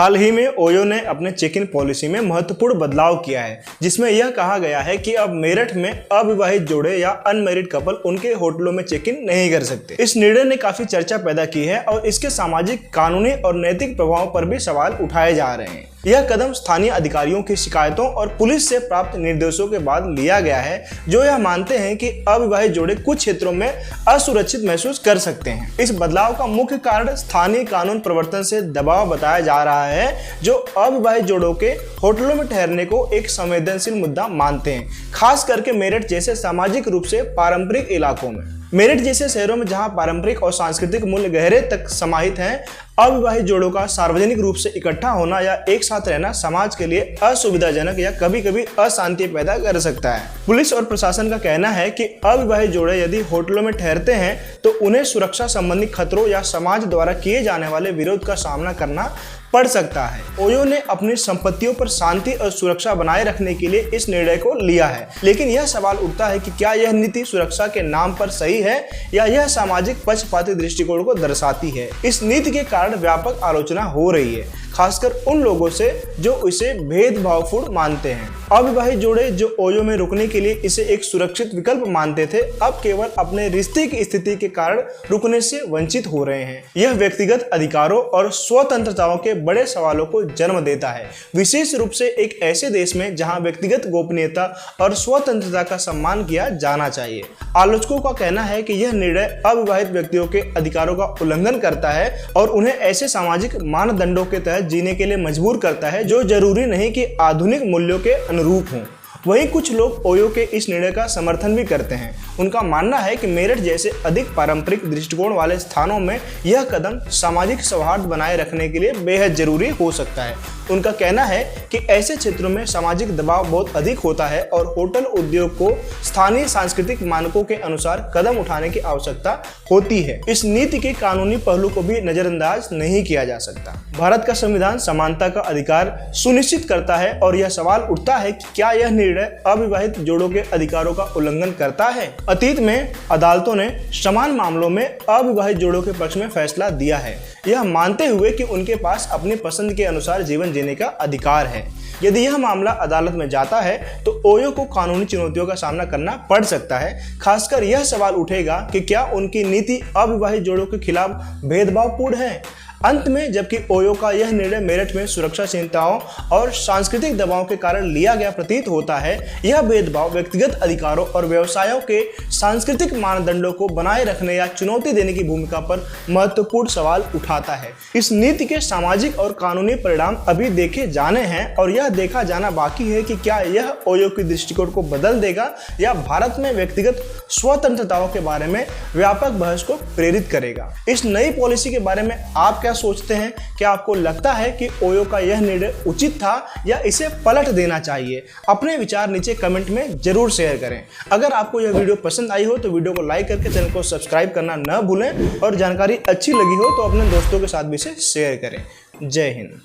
हाल ही में ओयो ने अपने चेक इन पॉलिसी में महत्वपूर्ण बदलाव किया है, जिसमें यह कहा गया है कि अब मेरठ में अविवाहित जोड़े या अनमैरिड कपल उनके होटलों में चेक इन नहीं कर सकते। इस निर्णय ने काफी चर्चा पैदा की है और इसके सामाजिक, कानूनी और नैतिक प्रभाव पर भी सवाल उठाए जा रहे हैं। यह कदम स्थानीय अधिकारियों की शिकायतों और पुलिस से प्राप्त निर्देशों के बाद लिया गया है, जो यह मानते हैं कि अविवाहित जोड़े कुछ क्षेत्रों में असुरक्षित महसूस कर सकते हैं। इस बदलाव का मुख्य कारण स्थानीय कानून प्रवर्तन से दबाव बताया जा रहा है, जो अविवाहित जोड़ों के होटलों में ठहरने को एक संवेदनशील मुद्दा मानते हैं, खास करके मेरठ जैसे सामाजिक रूप से पारंपरिक इलाकों में। मेरठ जैसे शहरों में जहां पारंपरिक और सांस्कृतिक मूल्य गहरे तक समाहित हैं, अविवाहित जोड़ों का सार्वजनिक रूप से इकट्ठा होना या एक साथ रहना समाज के लिए असुविधाजनक या कभी कभी अशांति पैदा कर सकता है। पुलिस और प्रशासन का कहना है कि अविवाहित जोड़े यदि होटलों में ठहरते हैं तो उन्हें सुरक्षा संबंधी खतरों या समाज द्वारा किए जाने वाले विरोध का सामना करना पड़ सकता है। ओयो ने अपनी संपत्तियों पर शांति और सुरक्षा बनाए रखने के लिए इस निर्णय को लिया है, लेकिन यह सवाल उठता है कि क्या यह नीति सुरक्षा के नाम पर सही है या यह सामाजिक पक्षपाती दृष्टिकोण को दर्शाती है। इस नीति के कारण व्यापक आलोचना हो रही है, खासकर उन लोगों से जो इसे भेदभावपूर्ण मानते हैं। अविवाहित जोड़े जो ओयो में रुकने के लिए इसे एक सुरक्षित विकल्प मानते थे, अब केवल अपने रिश्ते की स्थिति के कारण रुकने से वंचित हो रहे हैं। यह व्यक्तिगत अधिकारों और स्वतंत्रताओं के बड़े सवालों को जन्म देता है, विशेष रूप से एक ऐसे देश में जहां व्यक्तिगत गोपनीयता और स्वतंत्रता का सम्मान किया जाना चाहिए। आलोचकों का कहना है कि यह निर्णय अविवाहित व्यक्तियों के अधिकारों का उल्लंघन करता है और उन्हें ऐसे सामाजिक मानदंडों के तहत जीने के लिए मजबूर करता है जो जरूरी नहीं कि आधुनिक मूल्यों के अनुरूप हों। वहीं कुछ लोग ओयो के इस निर्णय का समर्थन भी करते हैं। उनका मानना है कि मेरठ जैसे अधिक पारंपरिक दृष्टिकोण वाले स्थानों में यह कदम सामाजिक सौहार्द बनाए रखने के लिए बेहद जरूरी हो सकता है। उनका कहना है कि ऐसे क्षेत्रों में सामाजिक दबाव बहुत अधिक होता है और होटल उद्योग को स्थानीय सांस्कृतिक मानकों के अनुसार कदम उठाने की आवश्यकता होती है। इस नीति के कानूनी पहलू को भी नजरअंदाज नहीं किया जा सकता। भारत का संविधान समानता का अधिकार सुनिश्चित करता है और यह सवाल उठता है कि क्या यह निर्णय अविवाहित जोड़ों के अधिकारों का उल्लंघन करता है। अतीत में अदालतों ने समान मामलों में अविवाहित जोड़ों के पक्ष में फैसला दिया है, यह मानते हुए कि उनके पास अपनी पसंद के अनुसार जीवन जीने का अधिकार है। यदि यह मामला अदालत में जाता है तो ओयो को कानूनी चुनौतियों का सामना करना पड़ सकता है। खासकर यह सवाल उठेगा कि क्या उनकी नीति अविवाहित जोड़ों के खिलाफ भेदभावपूर्ण है। अंत में, जबकि ओयो का यह निर्णय मेरठ में सुरक्षा चिंताओं और सांस्कृतिक दबाव के कारण लिया गया प्रतीत होता है, यह भेदभाव व्यक्तिगत अधिकारों और व्यवसायों के सांस्कृतिक मानदंडों को बनाए रखने या चुनौती देने की भूमिका पर महत्वपूर्ण सवाल उठाता है। इस नीति के सामाजिक और कानूनी परिणाम अभी देखे जाने हैं और यह देखा जाना बाकी है कि क्या यह ओयो की दृष्टिकोण को बदल देगा या भारत में व्यक्तिगत स्वतंत्रताओं के बारे में व्यापक बहस को प्रेरित करेगा। इस नई पॉलिसी के बारे में आप क्या सोचते हैं? क्या आपको लगता है कि ओयो का यह निर्णय उचित था या इसे पलट देना चाहिए? अपने विचार नीचे कमेंट में जरूर शेयर करें। अगर आपको यह वीडियो पसंद आई हो तो वीडियो को लाइक करके चैनल को सब्सक्राइब करना न भूलें और जानकारी अच्छी लगी हो तो अपने दोस्तों के साथ भी इसे शेयर करें। जय हिंद।